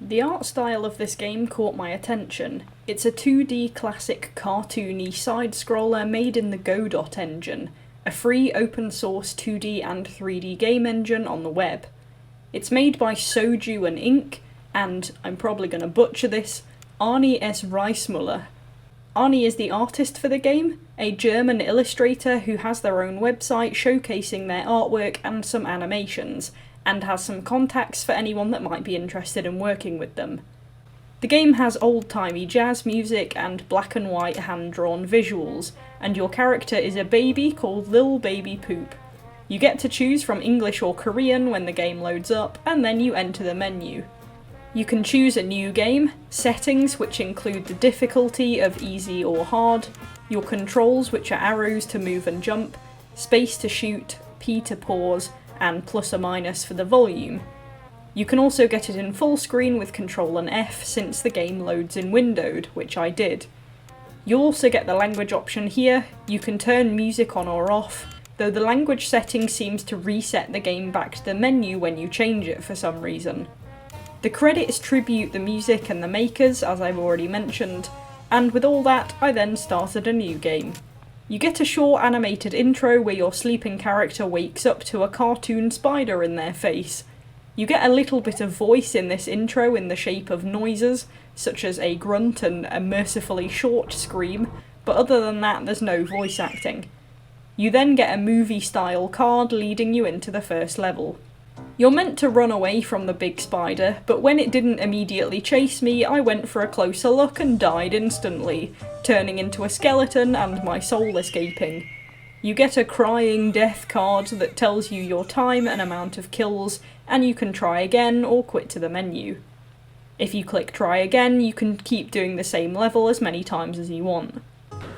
The art style of this game caught my attention. It's a 2D classic cartoony side-scroller made in the Godot engine, a free open source 2D and 3D game engine on the web. It's made by Soju and Inc., and, I'm probably going to butcher this, Arnie S. Reismuller. Arnie is the artist for the game, a German illustrator who has their own website showcasing their artwork and some animations, and has some contacts for anyone that might be interested in working with them. The game has old-timey jazz music and black and white hand-drawn visuals, and your character is a baby called Lil Baby Poop. You get to choose from English or Korean when the game loads up, and then you enter the menu. You can choose a new game, settings which include the difficulty of easy or hard, your controls which are arrows to move and jump, space to shoot, P to pause, and plus or minus for the volume. You can also get it in full screen with Control and F since the game loads in windowed, which I did. You'll also get the language option here. You can turn music on or off, though the language setting seems to reset the game back to the menu when you change it for some reason. The credits tribute the music and the makers, as I've already mentioned, and with all that, I then started a new game. You get a short animated intro where your sleeping character wakes up to a cartoon spider in their face. You get a little bit of voice in this intro in the shape of noises, such as a grunt and a mercifully short scream, but other than that there's no voice acting. You then get a movie-style card leading you into the first level. You're meant to run away from the big spider, but when it didn't immediately chase me, I went for a closer look and died instantly, turning into a skeleton and my soul escaping. You get a crying death card that tells you your time and amount of kills, and you can try again or quit to the menu. If you click try again, you can keep doing the same level as many times as you want.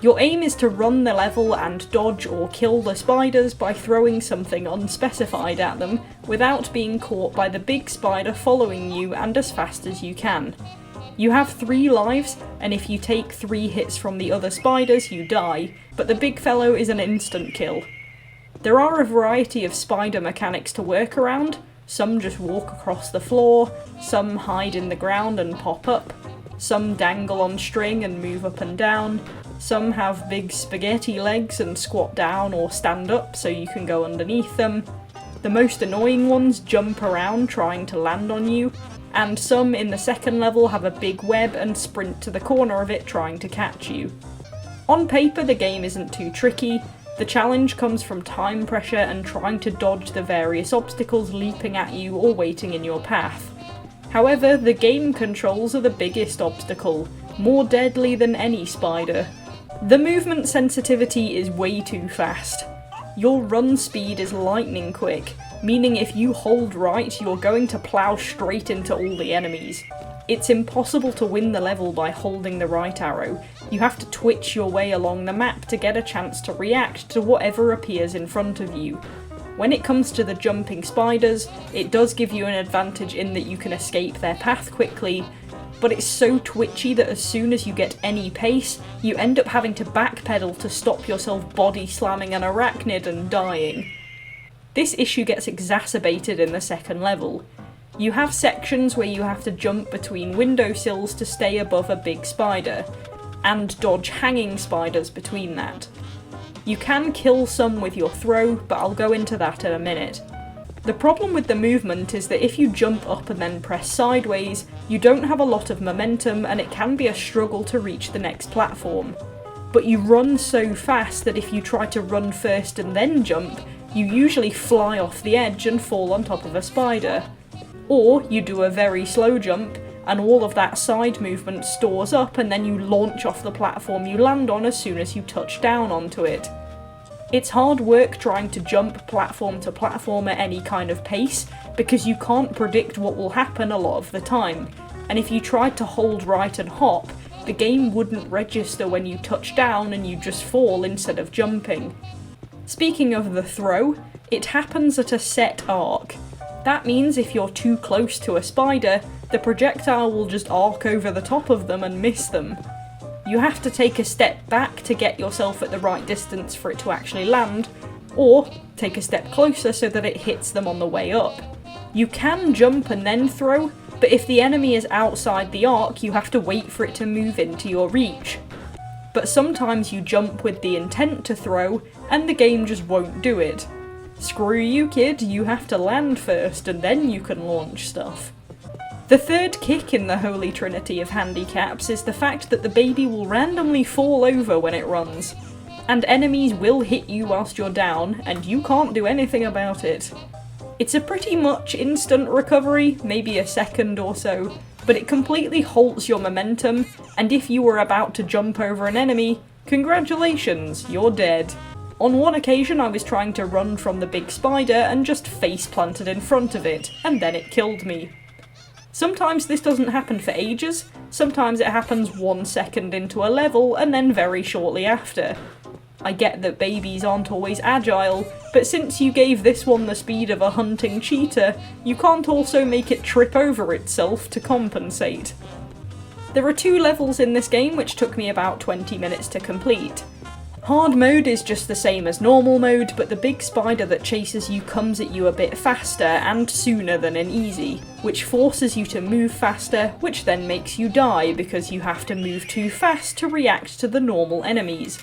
Your aim is to run the level and dodge or kill the spiders by throwing something unspecified at them without being caught by the big spider following you and as fast as you can. You have 3 lives, and if you take 3 hits from the other spiders you die, but the big fellow is an instant kill. There are a variety of spider mechanics to work around. Some just walk across the floor, some hide in the ground and pop up, some dangle on string and move up and down, some have big spaghetti legs and squat down or stand up so you can go underneath them. The most annoying ones jump around trying to land on you, and some in the second level have a big web and sprint to the corner of it trying to catch you. On paper the game isn't too tricky. The challenge comes from time pressure and trying to dodge the various obstacles leaping at you or waiting in your path. However, the game controls are the biggest obstacle, more deadly than any spider. The movement sensitivity is way too fast. Your run speed is lightning quick, meaning if you hold right, you're going to plow straight into all the enemies. It's impossible to win the level by holding the right arrow. You have to twitch your way along the map to get a chance to react to whatever appears in front of you. When it comes to the jumping spiders, it does give you an advantage in that you can escape their path quickly, but it's so twitchy that as soon as you get any pace, you end up having to backpedal to stop yourself body slamming an arachnid and dying. This issue gets exacerbated in the second level. You have sections where you have to jump between windowsills to stay above a big spider, and dodge hanging spiders between that. You can kill some with your throw, but I'll go into that in a minute. The problem with the movement is that if you jump up and then press sideways, you don't have a lot of momentum and it can be a struggle to reach the next platform. But you run so fast that if you try to run first and then jump, you usually fly off the edge and fall on top of a spider. Or you do a very slow jump, and all of that side movement stores up and then you launch off the platform you land on as soon as you touch down onto it. It's hard work trying to jump platform to platform at any kind of pace, because you can't predict what will happen a lot of the time, and if you tried to hold right and hop, the game wouldn't register when you touch down and you just fall instead of jumping. Speaking of the throw, it happens at a set arc. That means if you're too close to a spider, the projectile will just arc over the top of them and miss them. You have to take a step back to get yourself at the right distance for it to actually land, or take a step closer so that it hits them on the way up. You can jump and then throw, but if the enemy is outside the arc, you have to wait for it to move into your reach. But sometimes you jump with the intent to throw, and the game just won't do it. Screw you, kid, you have to land first, and then you can launch stuff. The third kick in the holy trinity of handicaps is the fact that the baby will randomly fall over when it runs, and enemies will hit you whilst you're down, and you can't do anything about it. It's a pretty much instant recovery, maybe a second or so, but it completely halts your momentum, and if you were about to jump over an enemy, congratulations, you're dead. On one occasion I was trying to run from the big spider and just face planted in front of it, and then it killed me. Sometimes this doesn't happen for ages, sometimes it happens 1 second into a level and then very shortly after. I get that babies aren't always agile, but since you gave this one the speed of a hunting cheetah, you can't also make it trip over itself to compensate. There are 2 levels in this game which took me about 20 minutes to complete. Hard mode is just the same as normal mode, but the big spider that chases you comes at you a bit faster and sooner than in easy, which forces you to move faster, which then makes you die because you have to move too fast to react to the normal enemies.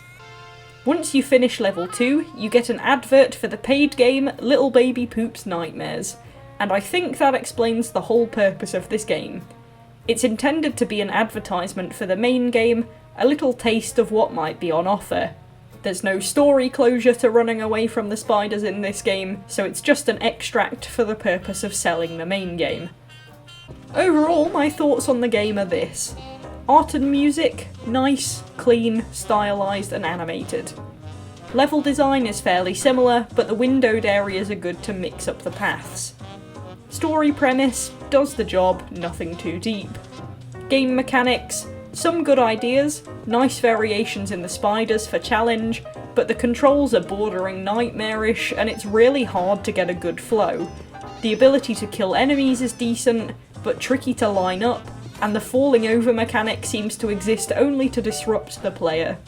Once you finish level 2, you get an advert for the paid game Little Baby Poop's Nightmares, and I think that explains the whole purpose of this game. It's intended to be an advertisement for the main game, a little taste of what might be on offer. There's no story closure to running away from the spiders in this game, so it's just an extract for the purpose of selling the main game. Overall, my thoughts on the game are this. Art and music, nice, clean, stylised and animated. Level design is fairly similar, but the windowed areas are good to mix up the paths. Story premise, does the job, nothing too deep. Game mechanics, some good ideas, nice variations in the spiders for challenge, but the controls are bordering nightmarish and it's really hard to get a good flow. The ability to kill enemies is decent, but tricky to line up, and the falling over mechanic seems to exist only to disrupt the player.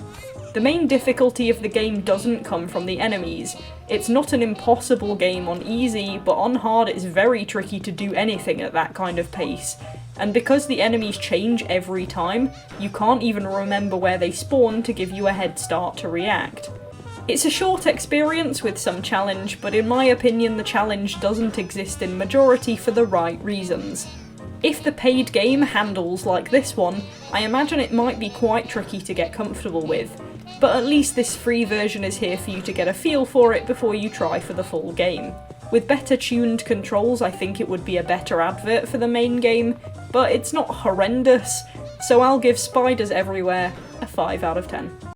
The main difficulty of the game doesn't come from the enemies. It's not an impossible game on easy, but on hard it's very tricky to do anything at that kind of pace. And because the enemies change every time, you can't even remember where they spawn to give you a head start to react. It's a short experience with some challenge, but in my opinion the challenge doesn't exist in majority for the right reasons. If the paid game handles like this one, I imagine it might be quite tricky to get comfortable with, but at least this free version is here for you to get a feel for it before you try for the full game. With better tuned controls, I think it would be a better advert for the main game, but it's not horrendous, so I'll give Spiders Everywhere a 5 out of 10.